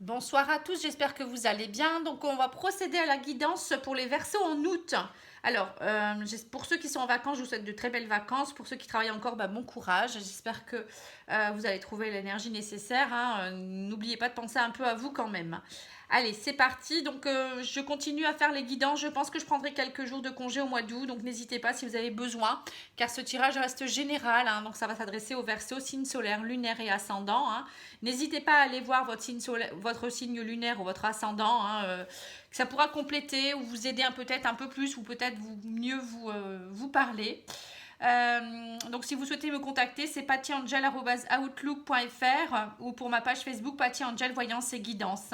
Bonsoir à tous, j'espère que vous allez bien. Donc on va procéder à la guidance pour les Verseaux en août. Alors, pour ceux qui sont en vacances, je vous souhaite de très belles vacances. Pour ceux qui travaillent encore, bon courage. J'espère que vous allez trouver l'énergie nécessaire, hein. N'oubliez pas de penser un peu à vous quand même. Allez, c'est parti. Donc, je continue à faire les guidances. Je pense que je prendrai quelques jours de congé au mois d'août. Donc, n'hésitez pas si vous avez besoin, car ce tirage reste général, hein. Donc, ça va s'adresser aux Verseaux, signe solaire, lunaire et ascendant, hein. N'hésitez pas à aller voir votre signe lunaire ou votre ascendant, hein, ça pourra compléter ou vous aider peut-être un peu plus ou peut-être mieux vous parler. Donc si vous souhaitez me contacter, c'est pattyangel@outlook.fr ou pour ma page Facebook Patty Angel Voyance et Guidance.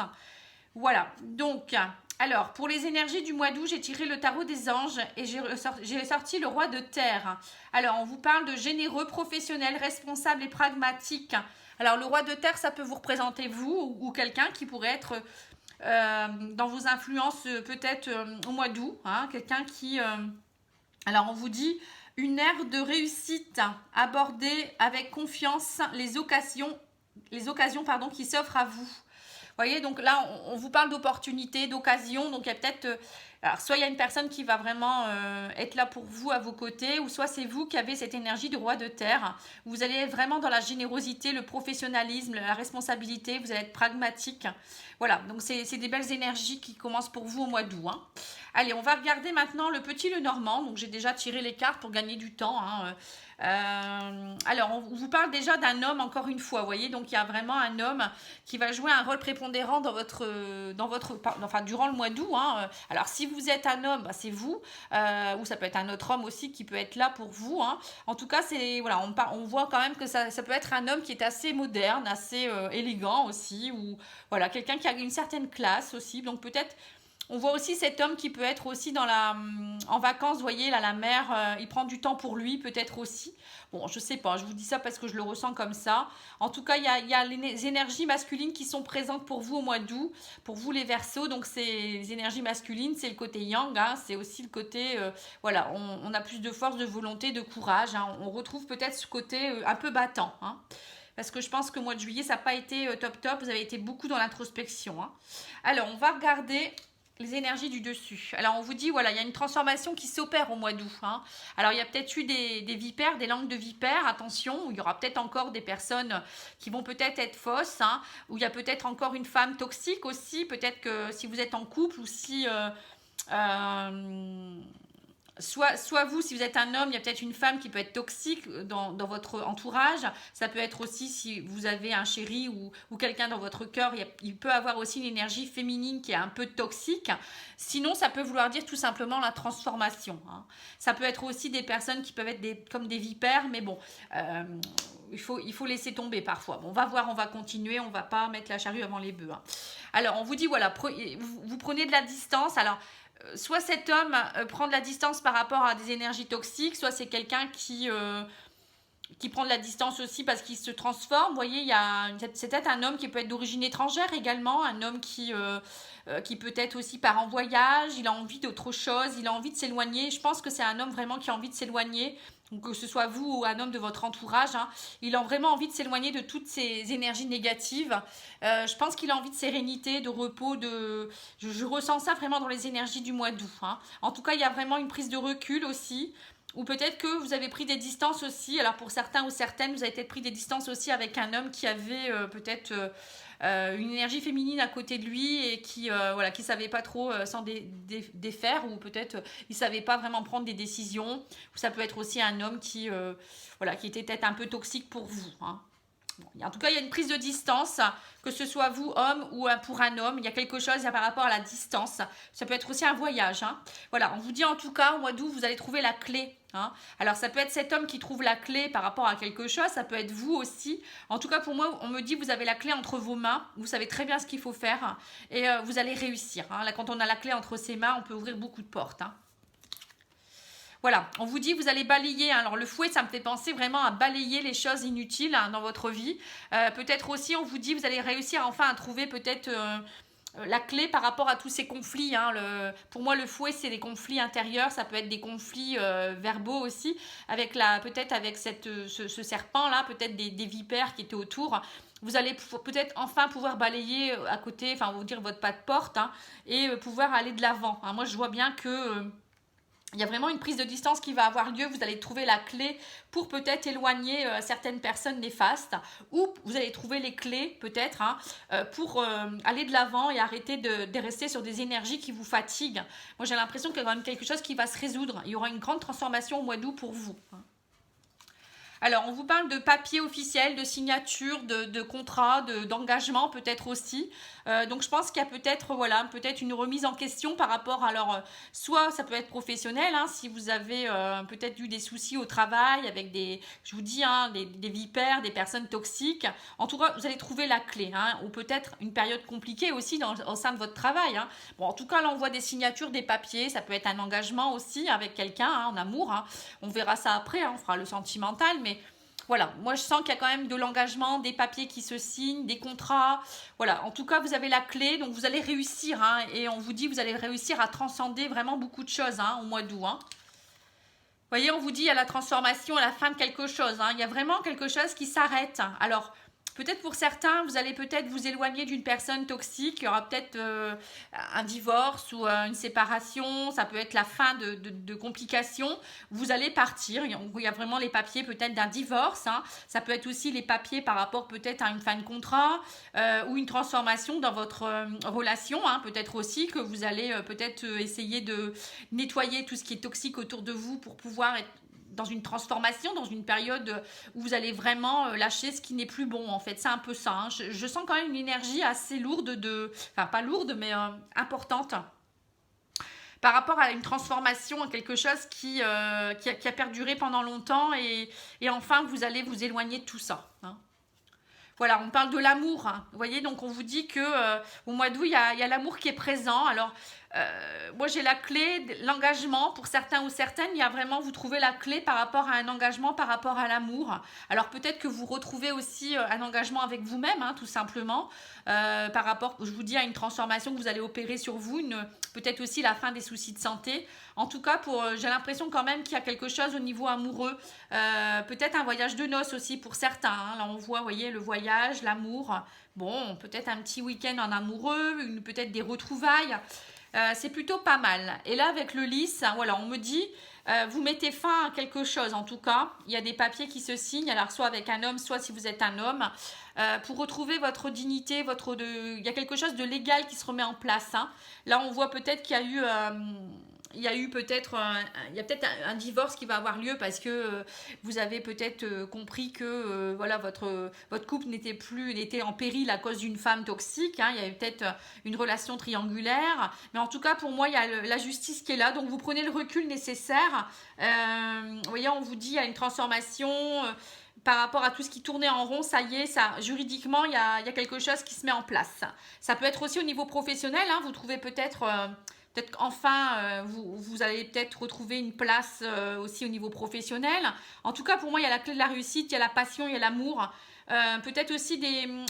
Voilà, donc alors pour les énergies du mois d'août, j'ai tiré le tarot des anges et j'ai sorti le roi de terre. Alors on vous parle de généreux, professionnel, responsable et pragmatique. Alors le roi de terre, ça peut vous représenter vous ou quelqu'un qui pourrait être dans vos influences peut-être au mois d'août, hein, quelqu'un qui... alors on vous dit une ère de réussite, aborder avec confiance les occasions qui s'offrent à vous. Vous voyez, donc là, on vous parle d'opportunités, d'occasions. Donc, il y a peut-être... alors, soit il y a une personne qui va vraiment être là pour vous, à vos côtés, ou soit c'est vous qui avez cette énergie de roi de terre. Vous allez être vraiment dans la générosité, le professionnalisme, la responsabilité. Vous allez être pragmatique. Voilà, donc c'est des belles énergies qui commencent pour vous au mois d'août, hein. Allez, on va regarder maintenant le petit Lenormand. Donc, j'ai déjà tiré les cartes pour gagner du temps, hein. Alors, on vous parle déjà d'un homme, encore une fois, vous voyez, donc il y a vraiment un homme qui va jouer un rôle prépondérant enfin, durant le mois d'août, hein. Alors, si vous êtes un homme, c'est vous, ou ça peut être un autre homme aussi qui peut être là pour vous, hein. En tout cas, voilà, on voit quand même que ça peut être un homme qui est assez moderne, assez élégant aussi, ou voilà, quelqu'un qui a une certaine classe aussi, donc peut-être on voit aussi cet homme qui peut être aussi en vacances, vous voyez, là, la mer, il prend du temps pour lui, peut-être aussi. Bon, je sais pas, je vous dis ça parce que je le ressens comme ça. En tout cas, il y a les énergies masculines qui sont présentes pour vous au mois d'août, pour vous les Verseaux. Donc, c'est les énergies masculines, c'est le côté yang, hein, c'est aussi le côté, voilà, on a plus de force, de volonté, de courage, hein. On retrouve peut-être ce côté un peu battant, hein. Parce que je pense que le mois de juillet, ça n'a pas été top top, vous avez été beaucoup dans l'introspection, hein. Alors, on va regarder les énergies du dessus. Alors on vous dit, voilà, il y a une transformation qui s'opère au mois d'août, hein. Alors il y a peut-être eu des vipères, des langues de vipères, attention, il y aura peut-être encore des personnes qui vont peut-être être fausses, hein, ou il y a peut-être encore une femme toxique aussi, peut-être que si vous êtes en couple ou si... soit vous, si vous êtes un homme, il y a peut-être une femme qui peut être toxique dans votre entourage. Ça peut être aussi si vous avez un chéri ou quelqu'un dans votre cœur, il peut avoir aussi une énergie féminine qui est un peu toxique. Sinon, ça peut vouloir dire tout simplement la transformation, hein. Ça peut être aussi des personnes qui peuvent être comme des vipères, mais bon, il faut laisser tomber parfois. Bon, on va voir, on va continuer, on va pas mettre la charrue avant les bœufs, hein. Alors, on vous dit, voilà, vous prenez de la distance. Alors, soit cet homme prend de la distance par rapport à des énergies toxiques, soit c'est quelqu'un qui prend de la distance aussi parce qu'il se transforme. Vous voyez, c'est peut-être un homme qui peut être d'origine étrangère également, un homme qui peut être aussi part en voyage, il a envie d'autre chose, il a envie de s'éloigner. Je pense que c'est un homme vraiment qui a envie de s'éloigner, que ce soit vous ou un homme de votre entourage, hein. Il a vraiment envie de s'éloigner de toutes ces énergies négatives. Je pense qu'il a envie de sérénité, de repos, je ressens ça vraiment dans les énergies du mois d'août, hein. En tout cas, il y a vraiment une prise de recul aussi. Ou peut-être que vous avez pris des distances aussi. Alors pour certains ou certaines, vous avez peut-être pris des distances aussi avec un homme qui avait peut-être une énergie féminine à côté de lui et qui voilà, qui savait pas trop s'en défaire, ou peut-être il savait pas vraiment prendre des décisions. Ou ça peut être aussi un homme qui voilà, qui était peut-être un peu toxique pour vous, hein. Bon, en tout cas, il y a une prise de distance, que ce soit vous, homme, ou pour un homme. Il y a quelque chose par rapport à la distance. Ça peut être aussi un voyage, hein. Voilà, on vous dit en tout cas, au mois d'août, vous allez trouver la clé, hein. Alors, ça peut être cet homme qui trouve la clé par rapport à quelque chose. Ça peut être vous aussi. En tout cas, pour moi, on me dit, vous avez la clé entre vos mains. Vous savez très bien ce qu'il faut faire. Et vous allez réussir, hein. Là, quand on a la clé entre ses mains, on peut ouvrir beaucoup de portes, hein. Voilà, on vous dit, vous allez balayer. Alors le fouet, ça me fait penser vraiment à balayer les choses inutiles, hein, dans votre vie. Peut-être aussi, on vous dit, vous allez réussir enfin à trouver peut-être la clé par rapport à tous ces conflits. Hein. Pour moi, le fouet, c'est des conflits intérieurs, ça peut être des conflits verbaux aussi, avec peut-être avec ce serpent-là, peut-être des vipères qui étaient autour. Vous allez peut-être enfin pouvoir balayer à côté, enfin, vous dire votre pas de porte, hein, et pouvoir aller de l'avant. Hein. Moi, je vois bien que il y a vraiment une prise de distance qui va avoir lieu. Vous allez trouver la clé pour peut-être éloigner certaines personnes néfastes, ou vous allez trouver les clés peut-être hein, pour aller de l'avant et arrêter de rester sur des énergies qui vous fatiguent. Moi, j'ai l'impression qu'il y a quand même quelque chose qui va se résoudre. Il y aura une grande transformation au mois d'août pour vous. Alors, on vous parle de papier officiel, de signature, de contrat, d'engagement peut-être aussi. Donc, je pense qu'il y a peut-être peut-être une remise en question par rapport à soit ça peut être professionnel, hein, si vous avez peut-être eu des soucis au travail avec je vous dis, hein, des vipères, des personnes toxiques. En tout cas, vous allez trouver la clé, hein, ou peut-être une période compliquée aussi au sein de votre travail. Hein. Bon, en tout cas, là, on voit des signatures, des papiers. Ça peut être un engagement aussi avec quelqu'un, hein, en amour. Hein. On verra ça après, hein, on fera le sentimental, mais voilà, moi je sens qu'il y a quand même de l'engagement, des papiers qui se signent, des contrats. Voilà, en tout cas, vous avez la clé, donc vous allez réussir. Hein, et on vous dit, vous allez réussir à transcender vraiment beaucoup de choses hein, au mois d'août. Hein. Vous voyez, on vous dit, il y a la transformation à la fin de quelque chose. Hein, il y a vraiment quelque chose qui s'arrête. Alors, peut-être pour certains, vous allez peut-être vous éloigner d'une personne toxique. Il y aura peut-être un divorce ou une séparation. Ça peut être la fin de complications. Vous allez partir. Il y a vraiment les papiers peut-être d'un divorce. Hein. Ça peut être aussi les papiers par rapport peut-être à une fin de contrat ou une transformation dans votre relation. Hein. Peut-être aussi que vous allez peut-être essayer de nettoyer tout ce qui est toxique autour de vous pour pouvoir être dans une transformation, dans une période où vous allez vraiment lâcher ce qui n'est plus bon en fait. C'est un peu ça. Hein. Je sens quand même une énergie assez lourde enfin pas lourde mais importante par rapport à une transformation, à quelque chose qui a perduré pendant longtemps et enfin vous allez vous éloigner de tout ça. Hein. Voilà, on parle de l'amour. Hein. Vous voyez, donc on vous dit que au mois d'août, il y a l'amour qui est présent. Alors, moi j'ai la clé, l'engagement. Pour certains ou certaines, il y a vraiment, vous trouvez la clé par rapport à un engagement, par rapport à l'amour. Alors peut-être que vous retrouvez aussi un engagement avec vous-même, hein, tout simplement, par rapport, je vous dis, à une transformation que vous allez opérer sur vous, peut-être aussi la fin des soucis de santé. En tout cas, j'ai l'impression quand même qu'il y a quelque chose au niveau amoureux. Peut-être un voyage de noces aussi pour certains. Hein. Là, on voit, vous voyez, le voyage, l'amour. Bon, peut-être un petit week-end en amoureux, peut-être des retrouvailles. C'est plutôt pas mal. Et là, avec le lys, voilà, on me dit, vous mettez fin à quelque chose. En tout cas, il y a des papiers qui se signent, alors soit avec un homme, soit si vous êtes un homme, pour retrouver votre dignité, il y a quelque chose de légal qui se remet en place. Hein. Là, on voit peut-être qu'il y a eu... il y a peut-être un divorce qui va avoir lieu parce que vous avez peut-être compris que voilà, votre couple n'était en péril à cause d'une femme toxique. Hein. Il y avait peut-être une relation triangulaire. Mais en tout cas, pour moi, il y a la justice qui est là. Donc, vous prenez le recul nécessaire. Vous voyez, on vous dit, il y a une transformation... par rapport à tout ce qui tournait en rond, ça y est, juridiquement, il y a quelque chose qui se met en place. Ça peut être aussi au niveau professionnel. Hein. Vous trouvez peut-être qu'enfin, vous allez peut-être retrouver une place aussi au niveau professionnel. En tout cas, pour moi, il y a la clé de la réussite, il y a la passion, il y a l'amour. Peut-être aussi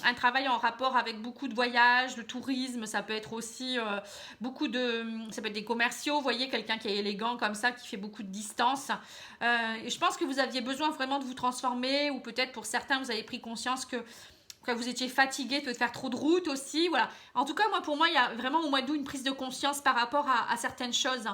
un travail en rapport avec beaucoup de voyages, de tourisme. Ça peut être aussi ça peut être des commerciaux. Vous voyez, quelqu'un qui est élégant comme ça, qui fait beaucoup de distance. Et je pense que vous aviez besoin vraiment de vous transformer, ou peut-être pour certains, vous avez pris conscience que vous étiez fatigué de faire trop de route aussi, voilà. En tout cas, pour moi, il y a vraiment au mois d'août une prise de conscience par rapport à certaines choses.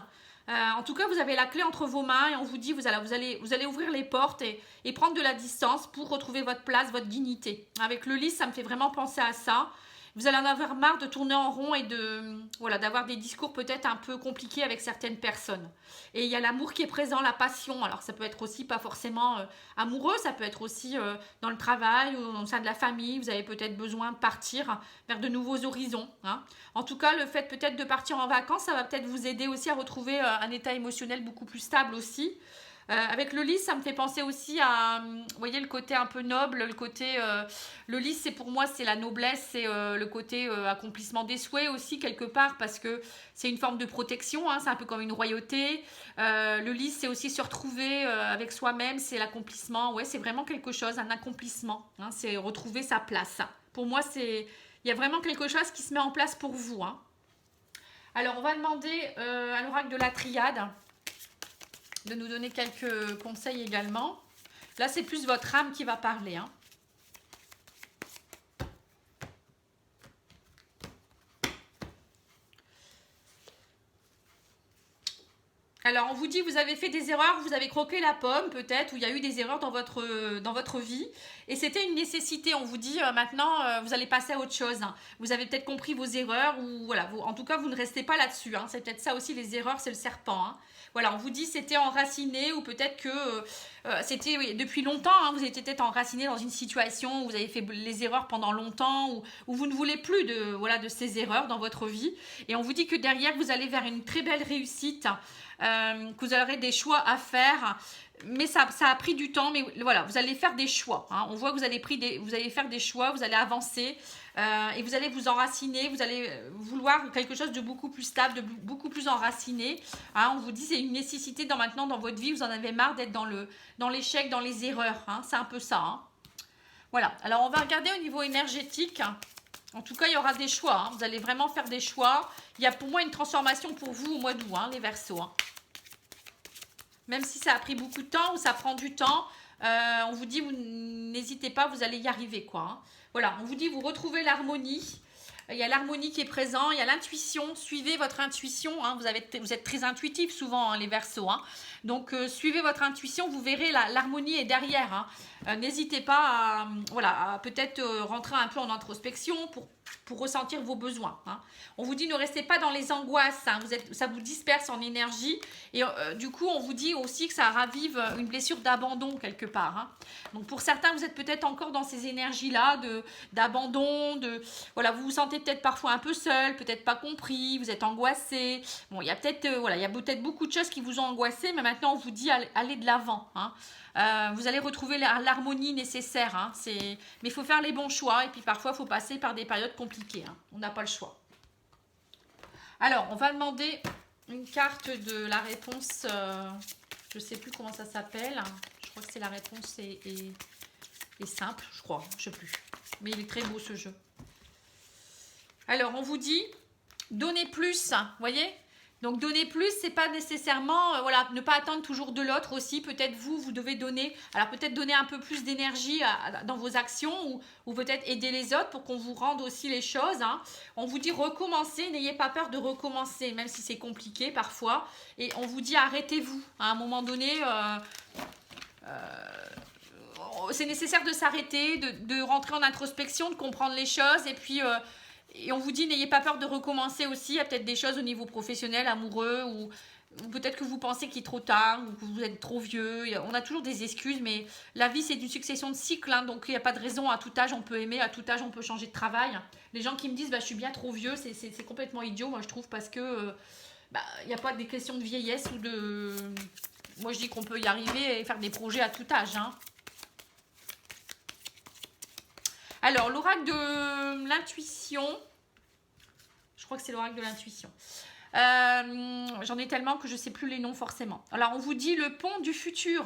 En tout cas, vous avez la clé entre vos mains et on vous dit, vous allez ouvrir les portes et prendre de la distance pour retrouver votre place, votre dignité. Avec le lys, ça me fait vraiment penser à ça. Vous allez en avoir marre de tourner en rond et d'avoir des discours peut-être un peu compliqués avec certaines personnes. Et il y a l'amour qui est présent, la passion. Alors ça peut être aussi pas forcément amoureux, ça peut être aussi dans le travail ou au sein de la famille. Vous avez peut-être besoin de partir vers de nouveaux horizons. Hein. En tout cas, le fait peut-être de partir en vacances, ça va peut-être vous aider aussi à retrouver un état émotionnel beaucoup plus stable aussi. Avec le lys, ça me fait penser aussi à, vous voyez, le côté un peu noble, le lys, pour moi, c'est la noblesse, c'est le côté accomplissement des souhaits aussi, quelque part, parce que c'est une forme de protection, hein, c'est un peu comme une royauté. Le lys, c'est aussi se retrouver avec soi-même, c'est l'accomplissement, ouais, c'est vraiment quelque chose, un accomplissement, hein, c'est retrouver sa place. Pour moi, c'est Il y a vraiment quelque chose qui se met en place pour vous. Hein. Alors, on va demander à l'oracle de la triade de nous donner quelques conseils également. Là, c'est plus votre âme qui va parler. Hein. Alors, on vous dit, vous avez fait des erreurs, vous avez croqué la pomme peut-être, ou il y a eu des erreurs dans votre vie. Et c'était une nécessité, on vous dit, maintenant, vous allez passer à autre chose. Hein. Vous avez peut-être compris vos erreurs, ou voilà, en tout cas, vous ne restez pas là-dessus. Hein. C'est peut-être ça aussi, les erreurs, c'est le serpent. Hein. Voilà, on vous dit, c'était enraciné, ou peut-être que c'était oui, depuis longtemps, hein, vous étiez peut-être enraciné dans une situation où vous avez fait les erreurs pendant longtemps, où vous ne voulez plus de ces erreurs dans votre vie. Et on vous dit que derrière, vous allez vers une très belle réussite. Que vous aurez des choix à faire, mais ça a pris du temps, mais voilà, vous allez faire des choix. Hein. On voit que vous allez faire des choix, vous allez avancer et vous allez vous enraciner, vous allez vouloir quelque chose de beaucoup plus stable, de beaucoup plus enraciné. Hein. On vous dit c'est une nécessité maintenant dans votre vie, vous en avez marre d'être dans l'échec, dans les erreurs. Hein. C'est un peu ça. Hein. Voilà, alors on va regarder au niveau énergétique. En tout cas, il y aura des choix. Hein. Vous allez vraiment faire des choix. Il y a pour moi une transformation pour vous au mois d'août, hein, les Verseaux. Hein. Même si ça a pris beaucoup de temps ou ça prend du temps, on vous dit, n'hésitez pas, vous allez y arriver. Quoi, hein. Voilà, on vous dit, vous retrouvez l'harmonie. Il y a l'harmonie qui est présent, il y a l'intuition. Suivez votre intuition. Hein. Vous êtes très intuitif souvent, hein, les Verseaux. Hein. Donc, suivez votre intuition. Vous verrez, l'harmonie est derrière. Hein. N'hésitez pas à peut-être rentrer un peu en introspection pour ressentir vos besoins. Hein. On vous dit, ne restez pas dans les angoisses. Hein. Ça vous disperse en énergie. Et du coup, on vous dit aussi que ça ravive une blessure d'abandon quelque part. Hein. Donc, pour certains, vous êtes peut-être encore dans ces énergies-là d'abandon. Voilà, vous vous sentez peut-être parfois un peu seul, peut-être pas compris, vous êtes angoissé. Bon, il y a peut-être beaucoup de choses qui vous ont angoissé, mais maintenant, on vous dit, allez de l'avant. Hein. Vous allez retrouver l'harmonie nécessaire. Hein. Mais il faut faire les bons choix. Et puis parfois, il faut passer par des périodes compliquées. Hein. On n'a pas le choix. Alors, on va demander une carte de la réponse. Je ne sais plus comment ça s'appelle. Je crois que c'est la réponse est simple, je crois. Je ne sais plus. Mais il est très beau ce jeu. Alors, on vous dit, donnez plus. Vous voyez ? Donc, donner plus, c'est pas nécessairement, ne pas attendre toujours de l'autre aussi. Peut-être vous devez donner, alors peut-être donner un peu plus d'énergie dans vos actions ou peut-être aider les autres pour qu'on vous rende aussi les choses. Hein. On vous dit recommencer, n'ayez pas peur de recommencer, même si c'est compliqué parfois. Et on vous dit arrêtez-vous. À un moment donné, c'est nécessaire de s'arrêter, de rentrer en introspection, de comprendre les choses et puis... Et on vous dit, n'ayez pas peur de recommencer aussi. Il y a peut-être des choses au niveau professionnel, amoureux, ou peut-être que vous pensez qu'il est trop tard, ou que vous êtes trop vieux. On a toujours des excuses, mais la vie, c'est une succession de cycles. Hein, donc, il n'y a pas de raison. À tout âge, on peut aimer. À tout âge, on peut changer de travail. Les gens qui me disent, je suis bien trop vieux, c'est complètement idiot, moi, je trouve, parce que il n'y a pas des questions de vieillesse ou de... Moi, je dis qu'on peut y arriver et faire des projets à tout âge. Hein. Alors, l'oracle de l'intuition, je crois que c'est l'oracle de l'intuition. J'en ai tellement que je ne sais plus les noms forcément. Alors, on vous dit le pont du futur.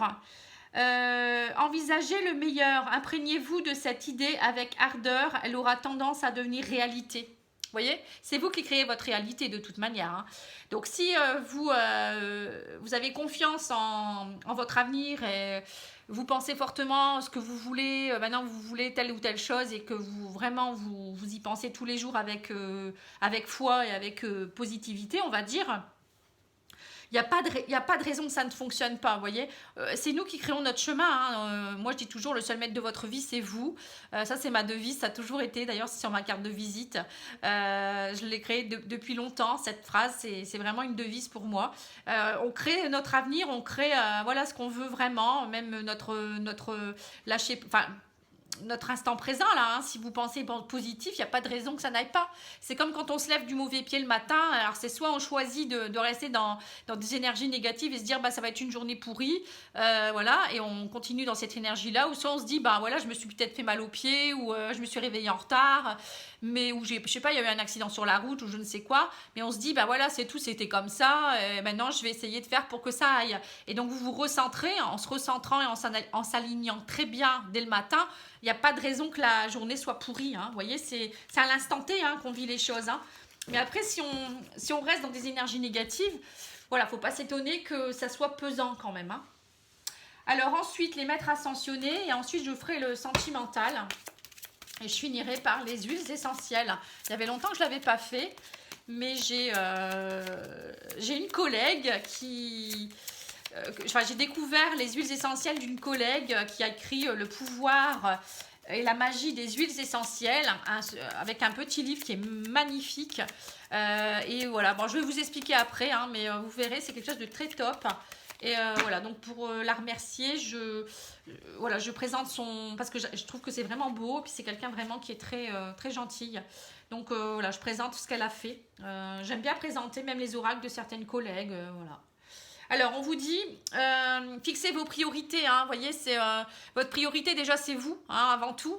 Envisagez le meilleur. Imprégnez-vous de cette idée avec ardeur. Elle aura tendance à devenir réalité. Vous voyez, c'est vous qui créez votre réalité de toute manière. Hein. Donc, si vous avez confiance en votre avenir et vous pensez fortement ce que vous voulez, maintenant vous voulez telle ou telle chose et que vous y pensez tous les jours avec foi et avec positivité, on va dire, il n'y a pas de raison que ça ne fonctionne pas, vous voyez. C'est nous qui créons notre chemin. Hein. Moi, je dis toujours, le seul maître de votre vie, c'est vous. Ça, c'est ma devise, ça a toujours été. D'ailleurs, c'est sur ma carte de visite. Je l'ai créée depuis longtemps, cette phrase. C'est vraiment une devise pour moi. On crée notre avenir, on crée ce qu'on veut vraiment, même notre instant présent là, hein. Si vous pensez positif, il n'y a pas de raison que ça n'aille pas. C'est comme quand on se lève du mauvais pied le matin, alors c'est soit on choisit de rester dans des énergies négatives et se dire ça va être une journée pourrie, et on continue dans cette énergie là, ou soit on se dit je me suis peut-être fait mal aux pieds, ou je me suis réveillée en retard, ou je sais pas, il y a eu un accident sur la route ou je ne sais quoi, mais on se dit c'est tout, c'était comme ça, maintenant je vais essayer de faire pour que ça aille. Et donc vous vous recentrez, en se recentrant et en s'alignant très bien dès le matin, il n'y a pas de raison que la journée soit pourrie. Hein. Vous voyez, c'est à l'instant T hein, qu'on vit les choses. Hein. Mais après, si on reste dans des énergies négatives, voilà, il ne faut pas s'étonner que ça soit pesant quand même. Hein. Alors ensuite, les maîtres ascensionnés et ensuite je ferai le sentimental. Et je finirai par les huiles essentielles. Il y avait longtemps que je ne l'avais pas fait, mais j'ai une collègue qui... j'ai découvert les huiles essentielles d'une collègue qui a écrit Le pouvoir et la magie des huiles essentielles, avec un petit livre qui est magnifique. Et voilà, bon, je vais vous expliquer après, hein, mais vous verrez, c'est quelque chose de très top. Et voilà, donc pour la remercier, je présente son... Parce que je trouve que c'est vraiment beau, puis c'est quelqu'un vraiment qui est très, très gentille. Donc voilà, je présente ce qu'elle a fait. J'aime bien présenter même les oracles de certaines collègues, voilà. Alors, on vous dit, fixez vos priorités. Hein, vous voyez, votre priorité, déjà, c'est vous, hein, avant tout.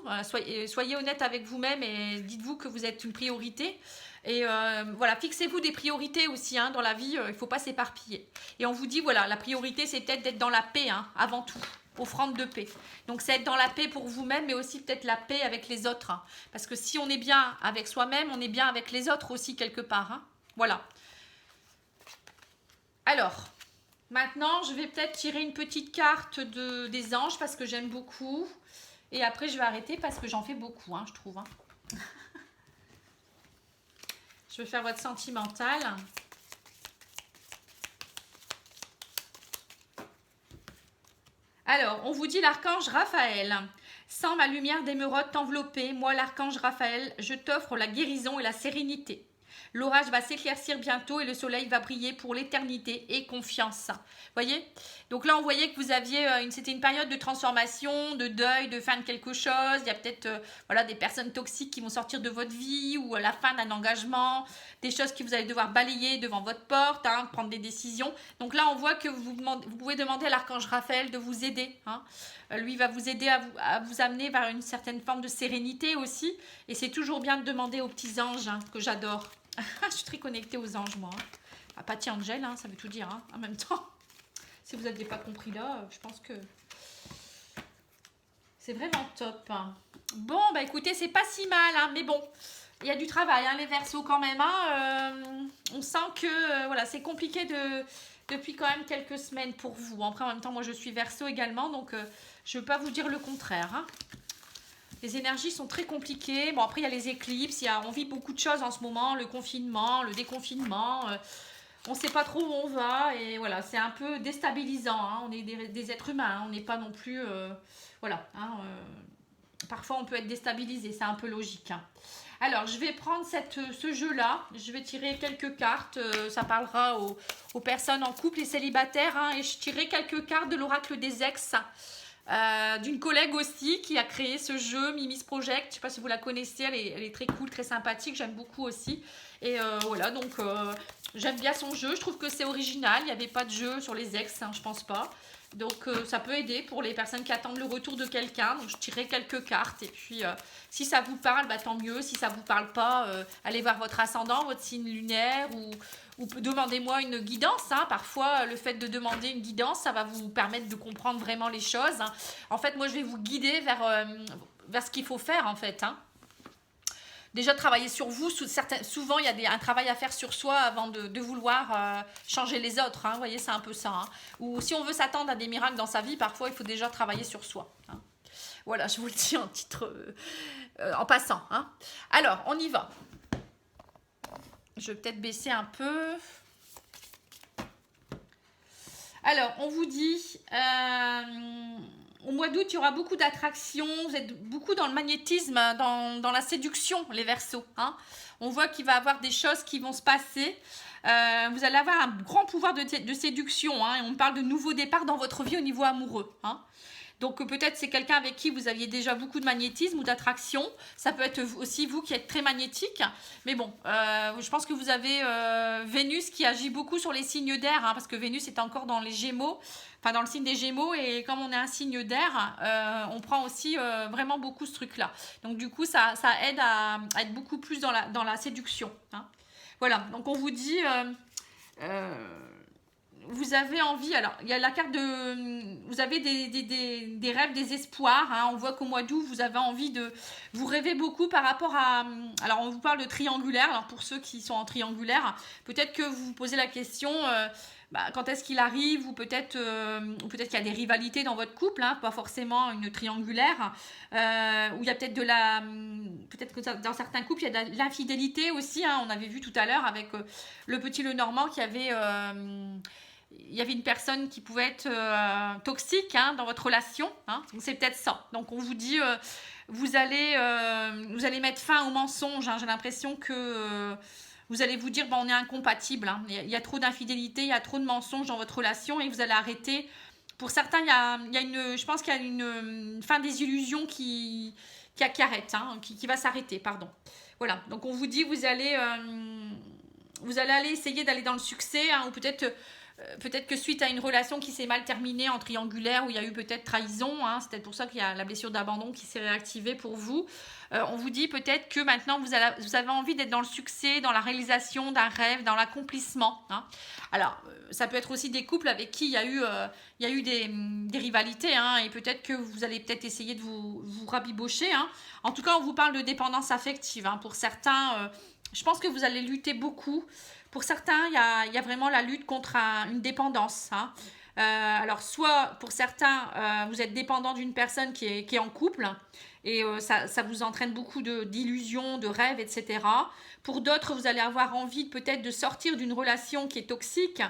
Soyez honnête avec vous-même et dites-vous que vous êtes une priorité. Et voilà, fixez-vous des priorités aussi hein, dans la vie. Il ne faut pas s'éparpiller. Et on vous dit, voilà, la priorité, c'est peut-être d'être dans la paix, hein, avant tout. Offrande de paix. Donc, c'est être dans la paix pour vous-même, mais aussi peut-être la paix avec les autres. Hein, parce que si on est bien avec soi-même, on est bien avec les autres aussi, quelque part. Hein, voilà. Alors... Maintenant, je vais peut-être tirer une petite carte des anges parce que j'aime beaucoup. Et après, je vais arrêter parce que j'en fais beaucoup, hein, je trouve. Hein. Je vais faire votre sentimental. Alors, on vous dit l'archange Raphaël. Sans ma lumière d'émeraude t'envelopper, moi l'archange Raphaël, je t'offre la guérison et la sérénité. L'orage va s'éclaircir bientôt et le soleil va briller pour l'éternité et confiance. Voyez? Donc là, on voyait que vous aviez, c'était une période de transformation, de deuil, de fin de quelque chose. Il y a peut-être voilà, des personnes toxiques qui vont sortir de votre vie ou à la fin d'un engagement, des choses que vous allez devoir balayer devant votre porte, hein, prendre des décisions. Donc là, on voit que vous pouvez demander à l'archange Raphaël de vous aider. Hein. Lui va vous aider à vous amener vers une certaine forme de sérénité aussi. Et c'est toujours bien de demander aux petits anges, hein, que j'adore. Je suis très connectée aux anges, moi. Hein. Patty Angel, hein, ça veut tout dire, hein, en même temps. Si vous n'aviez pas compris là, je pense que c'est vraiment top. Hein. Bon, bah écoutez, c'est pas si mal, hein, mais bon, il y a du travail, hein, les Verseaux quand même. Hein, on sent que voilà, c'est compliqué depuis quand même quelques semaines pour vous. Après, en même temps, moi, je suis Verseau également, donc je ne veux pas vous dire le contraire. Hein. Les énergies sont très compliquées. Bon, après, il y a les éclipses. On vit beaucoup de choses en ce moment. Le confinement, le déconfinement. On ne sait pas trop où on va. Et voilà, c'est un peu déstabilisant. Hein. On est des êtres humains. Hein. On n'est pas non plus... voilà. Hein, parfois, on peut être déstabilisé. C'est un peu logique. Hein. Alors, je vais prendre ce jeu-là. Je vais tirer quelques cartes. Ça parlera aux personnes en couple et célibataires. Hein, et je tirerai quelques cartes de l'oracle des ex. D'une collègue aussi qui a créé ce jeu, Mimi's Project. Je ne sais pas si vous la connaissez, elle est très cool, très sympathique, j'aime beaucoup aussi. Et voilà, donc j'aime bien son jeu, je trouve que c'est original, il n'y avait pas de jeu sur les ex, hein, je pense pas. Donc ça peut aider pour les personnes qui attendent le retour de quelqu'un. Donc je tirerai quelques cartes et puis si ça vous parle, bah, tant mieux. Si ça ne vous parle pas, allez voir votre ascendant, votre signe lunaire ou demandez-moi une guidance. Hein. Parfois, le fait de demander une guidance, ça va vous permettre de comprendre vraiment les choses. Hein. En fait, moi, je vais vous guider vers ce qu'il faut faire, en fait. Hein. Déjà, travailler sur vous. Souvent, il y a un travail à faire sur soi avant de vouloir changer les autres. Hein. Vous voyez, c'est un peu ça. Hein. Ou si on veut s'attendre à des miracles dans sa vie, parfois, il faut déjà travailler sur soi. Hein. Voilà, je vous le dis en titre, en passant. Hein. Alors, on y va. Je vais peut-être baisser un peu. Alors, on vous dit, au mois d'août, il y aura beaucoup d'attractions. Vous êtes beaucoup dans le magnétisme, dans la séduction, les Verseaux. Hein. On voit qu'il va y avoir des choses qui vont se passer. Vous allez avoir un grand pouvoir de séduction. Hein, et on parle de nouveaux départs dans votre vie au niveau amoureux. Hein. Donc peut-être c'est quelqu'un avec qui vous aviez déjà beaucoup de magnétisme ou d'attraction. Ça peut être aussi vous qui êtes très magnétique. Mais bon, je pense que vous avez Vénus qui agit beaucoup sur les signes d'air. Hein, parce que Vénus est encore dans les Gémeaux. Enfin dans le signe des Gémeaux. Et comme on est un signe d'air, on prend aussi vraiment beaucoup ce truc-là. Donc du coup, ça aide à être beaucoup plus dans la séduction. Hein. Voilà, donc on vous dit... vous avez envie, alors il y a la carte de, vous avez des rêves, des espoirs, hein. On voit qu'au mois d'août, vous avez envie de, vous rêvez beaucoup par rapport à, alors on vous parle de triangulaire, alors pour ceux qui sont en triangulaire, peut-être que vous vous posez la question, quand est-ce qu'il arrive, ou peut-être qu'il y a des rivalités dans votre couple, hein, pas forcément une triangulaire, où il y a peut-être peut-être que dans certains couples, il y a de l'infidélité aussi, hein. On avait vu tout à l'heure avec le petit Lenormand qui avait... il y avait une personne qui pouvait être toxique, hein, dans votre relation, hein. Donc c'est peut-être ça. Donc on vous dit, vous allez mettre fin au mensonge, hein. J'ai l'impression que vous allez vous dire, on est incompatible, hein. Il y a trop d'infidélité, il y a trop de mensonges dans votre relation et vous allez arrêter. Pour certains, je pense qu'il y a une fin des illusions qui arrête, hein, qui va s'arrêter, pardon. Voilà, donc on vous dit, vous allez aller essayer d'aller dans le succès, hein, ou peut-être que suite à une relation qui s'est mal terminée en triangulaire, où il y a eu peut-être trahison, hein, c'est peut-être pour ça qu'il y a la blessure d'abandon qui s'est réactivée pour vous. On vous dit peut-être que maintenant vous avez envie d'être dans le succès, dans la réalisation d'un rêve, dans l'accomplissement, hein. Alors, ça peut être aussi des couples avec qui il y a eu des rivalités, hein, et peut-être que vous allez peut-être essayer de vous rabibocher, hein. En tout cas, on vous parle de dépendance affective, hein. Pour certains, je pense que vous allez lutter beaucoup. Pour certains, il y a vraiment la lutte contre une dépendance, hein. Alors, soit pour certains, vous êtes dépendant d'une personne qui est en couple et ça vous entraîne beaucoup d'illusions, de rêves, etc. Pour d'autres, vous allez avoir envie peut-être de sortir d'une relation qui est toxique.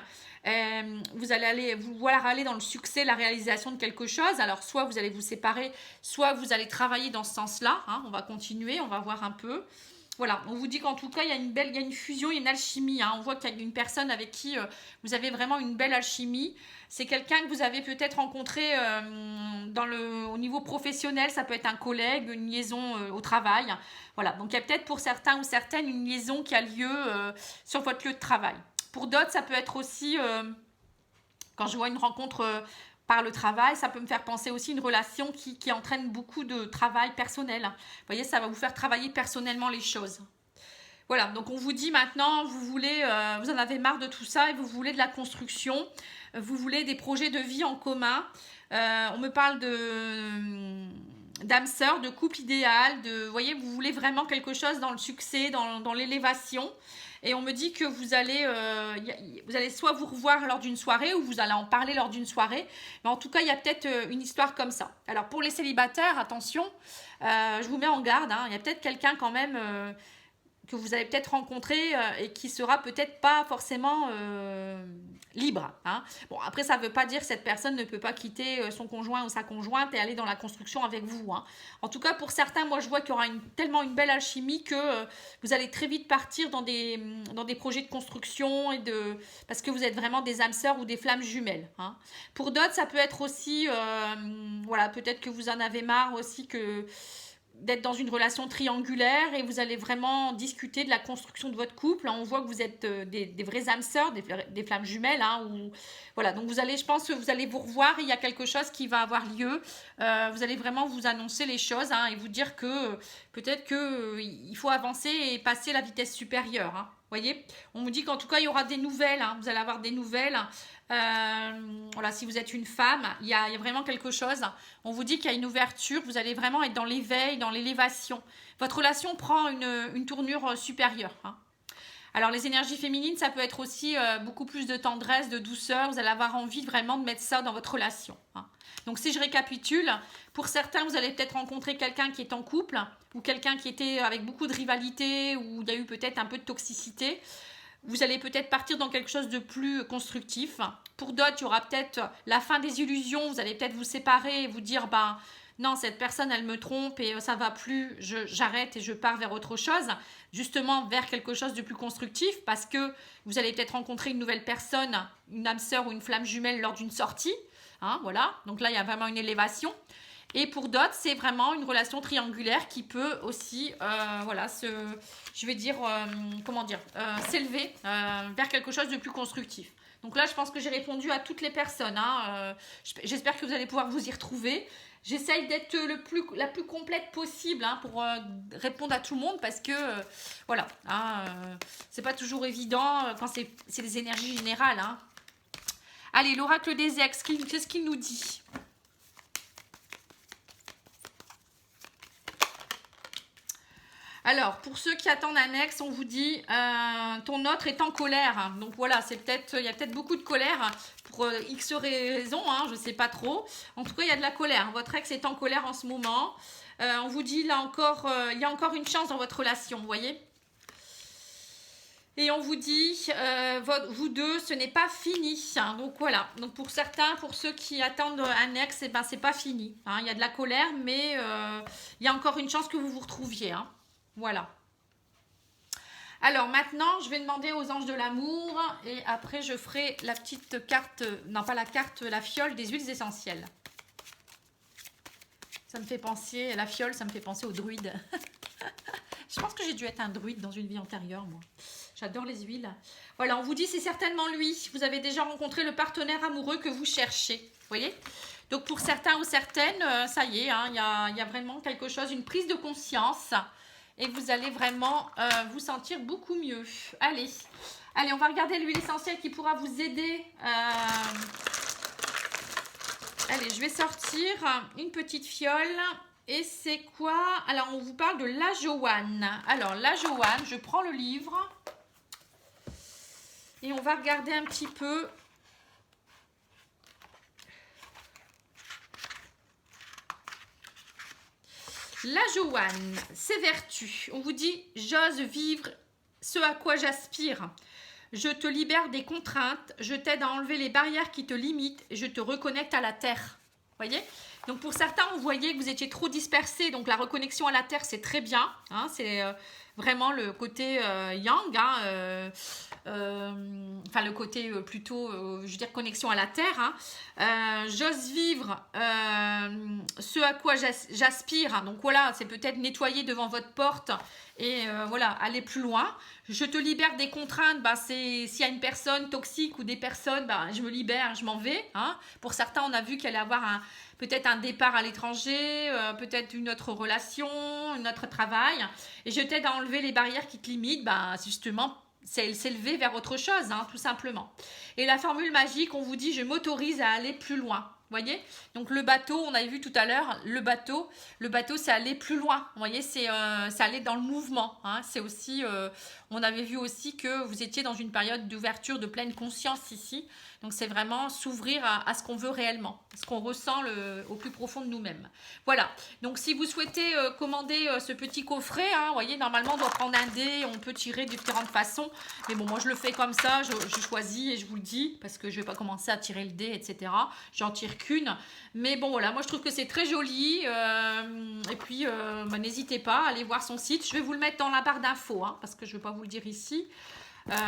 Vous allez vouloir aller dans le succès, la réalisation de quelque chose. Alors, soit vous allez vous séparer, soit vous allez travailler dans ce sens-là, hein. On va continuer, on va voir un peu. Voilà, on vous dit qu'en tout cas, il y a une fusion, il y a une alchimie, hein. On voit qu'il y a une personne avec qui vous avez vraiment une belle alchimie. C'est quelqu'un que vous avez peut-être rencontré au niveau professionnel, ça peut être un collègue, une liaison au travail. Voilà, donc il y a peut-être pour certains ou certaines une liaison qui a lieu sur votre lieu de travail. Pour d'autres, ça peut être aussi, quand je vois une rencontre par le travail, ça peut me faire penser aussi une relation qui entraîne beaucoup de travail personnel. Vous voyez, ça va vous faire travailler personnellement les choses. Voilà, donc on vous dit maintenant, vous en avez marre de tout ça et vous voulez de la construction, vous voulez des projets de vie en commun. On me parle d'âme sœur, de couple idéal, vous voyez, vous voulez vraiment quelque chose dans le succès, dans l'élévation. Et on me dit que vous allez soit vous revoir lors d'une soirée ou vous allez en parler lors d'une soirée. Mais en tout cas, il y a peut-être une histoire comme ça. Alors pour les célibataires, attention, je vous mets en garde, hein, il y a peut-être quelqu'un quand même que vous avez peut-être rencontré et qui sera peut-être pas forcément libre, hein. Bon, après, ça ne veut pas dire que cette personne ne peut pas quitter son conjoint ou sa conjointe et aller dans la construction avec vous, hein. En tout cas, pour certains, moi, je vois qu'il y aura tellement une belle alchimie que vous allez très vite partir dans des projets de construction parce que vous êtes vraiment des âmes sœurs ou des flammes jumelles, hein. Pour d'autres, ça peut être aussi, voilà, peut-être que vous en avez marre aussi d'être dans une relation triangulaire et vous allez vraiment discuter de la construction de votre couple. On voit que vous êtes des vraies âmes sœurs, des flammes jumelles, hein, voilà, donc je pense que vous allez vous revoir, il y a quelque chose qui va avoir lieu. Vous allez vraiment vous annoncer les choses, hein, et vous dire que peut-être qu'il faut avancer et passer la vitesse supérieure, hein. Voyez, on vous dit qu'en tout cas, il y aura des nouvelles, hein, vous allez avoir des nouvelles. Voilà, si vous êtes une femme, il y a vraiment quelque chose. On vous dit qu'il y a une ouverture, vous allez vraiment être dans l'éveil, dans l'élévation. Votre relation prend une tournure supérieure, hein. Alors les énergies féminines, ça peut être aussi beaucoup plus de tendresse, de douceur. Vous allez avoir envie vraiment de mettre ça dans votre relation, hein. Donc si je récapitule, pour certains, vous allez peut-être rencontrer quelqu'un qui est en couple ou quelqu'un qui était avec beaucoup de rivalité, où il y a eu peut-être un peu de toxicité. Vous allez peut-être partir dans quelque chose de plus constructif. Pour d'autres, il y aura peut-être la fin des illusions. Vous allez peut-être vous séparer et vous dire, non, cette personne, elle me trompe et ça va plus, j'arrête et je pars vers autre chose. Justement, vers quelque chose de plus constructif, parce que vous allez peut-être rencontrer une nouvelle personne, une âme sœur ou une flamme jumelle lors d'une sortie, hein, voilà. Donc là, il y a vraiment une élévation. Et pour d'autres, c'est vraiment une relation triangulaire qui peut aussi, voilà, s'élever vers quelque chose de plus constructif. Donc là, je pense que j'ai répondu à toutes les personnes, hein. J'espère que vous allez pouvoir vous y retrouver. J'essaye d'être la plus complète possible, hein, pour répondre à tout le monde, parce que, voilà, hein, c'est pas toujours évident quand c'est des énergies générales, hein. Allez, l'oracle des ex, qu'est-ce qu'il nous dit? Alors, pour ceux qui attendent un ex, on vous dit ton autre est en colère. Donc voilà, il y a peut-être beaucoup de colère pour X raisons, hein, je ne sais pas trop. En tout cas, il y a de la colère. Votre ex est en colère en ce moment. On vous dit là encore, il y a encore une chance dans votre relation, vous voyez. Et on vous dit, vous deux, ce n'est pas fini. Hein, donc voilà. Donc pour certains, pour ceux qui attendent un ex, eh ben, c'est pas fini. Hein, il y a de la colère, mais il y a encore une chance que vous vous retrouviez. Hein. Voilà. Alors maintenant, je vais demander aux anges de l'amour et après je ferai la petite carte, non pas la carte, la fiole des huiles essentielles. Ça me fait penser, la fiole, ça me fait penser aux druides. Je pense que j'ai dû être un druide dans une vie antérieure, moi. J'adore les huiles. Voilà, on vous dit c'est certainement lui. Vous avez déjà rencontré le partenaire amoureux que vous cherchez. Vous voyez? Donc pour certains ou certaines, ça y est, hein, il y a vraiment quelque chose, une prise de conscience. Et vous allez vraiment vous sentir beaucoup mieux. Allez, on va regarder l'huile essentielle qui pourra vous aider. Allez, je vais sortir une petite fiole. Et c'est quoi? Alors, on vous parle de l'ajowane. Alors, l'ajowane, je prends le livre. Et on va regarder un petit peu. L'ajowane, ses vertus. On vous dit, j'ose vivre ce à quoi j'aspire. Je te libère des contraintes. Je t'aide à enlever les barrières qui te limitent. Et je te reconnecte à la terre. Vous voyez? Donc pour certains, on voyait que vous étiez trop dispersés. Donc la reconnexion à la terre, c'est très bien. Hein, c'est vraiment le côté yang. Hein, enfin le côté plutôt, je veux dire, connexion à la terre. Hein. J'ose vivre ce à quoi j'aspire. Hein. Donc voilà, c'est peut-être nettoyer devant votre porte et voilà, aller plus loin. Je te libère des contraintes. Bah, s'il y a une personne toxique ou des personnes, bah, je me libère, je m'en vais. Hein. Pour certains, on a vu qu'il allait avoir peut-être un départ à l'étranger, peut-être une autre relation, un autre travail. Et je t'aide à enlever les barrières qui te limitent, bah, justement, c'est s'élever vers autre chose, hein, tout simplement. Et la formule magique, on vous dit, je m'autorise à aller plus loin. Vous voyez? Donc le bateau, on avait vu tout à l'heure, le bateau c'est aller plus loin. Vous voyez, c'est aller dans le mouvement. Hein. C'est aussi, on avait vu aussi que vous étiez dans une période d'ouverture, de pleine conscience ici. Donc c'est vraiment s'ouvrir à ce qu'on veut réellement, ce qu'on ressent au plus profond de nous-mêmes. Voilà, donc si vous souhaitez commander ce petit coffret, hein, vous voyez, normalement on doit prendre un dé, on peut tirer de différentes façons. Mais bon, moi je le fais comme ça, je choisis et je vous le dis, parce que je ne vais pas commencer à tirer le dé, etc. J'en tire qu'une. Mais bon voilà, moi je trouve que c'est très joli. Et puis bah, n'hésitez pas à aller voir son site. Je vais vous le mettre dans la barre d'infos, hein, parce que je ne vais pas vous le dire ici.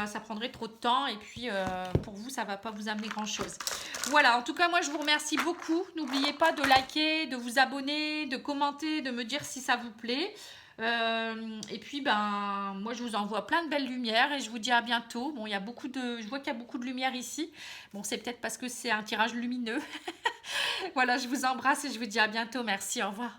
Ça prendrait trop de temps et puis pour vous ça va pas vous amener grand chose. Voilà, en tout cas moi je vous remercie beaucoup. N'oubliez pas de liker, de vous abonner, de commenter, de me dire si ça vous plaît. Et puis ben moi je vous envoie plein de belles lumières et je vous dis à bientôt. Bon, je vois qu'il y a beaucoup de lumière ici. Bon, c'est peut-être parce que c'est un tirage lumineux. Voilà, je vous embrasse et je vous dis à bientôt. Merci, au revoir.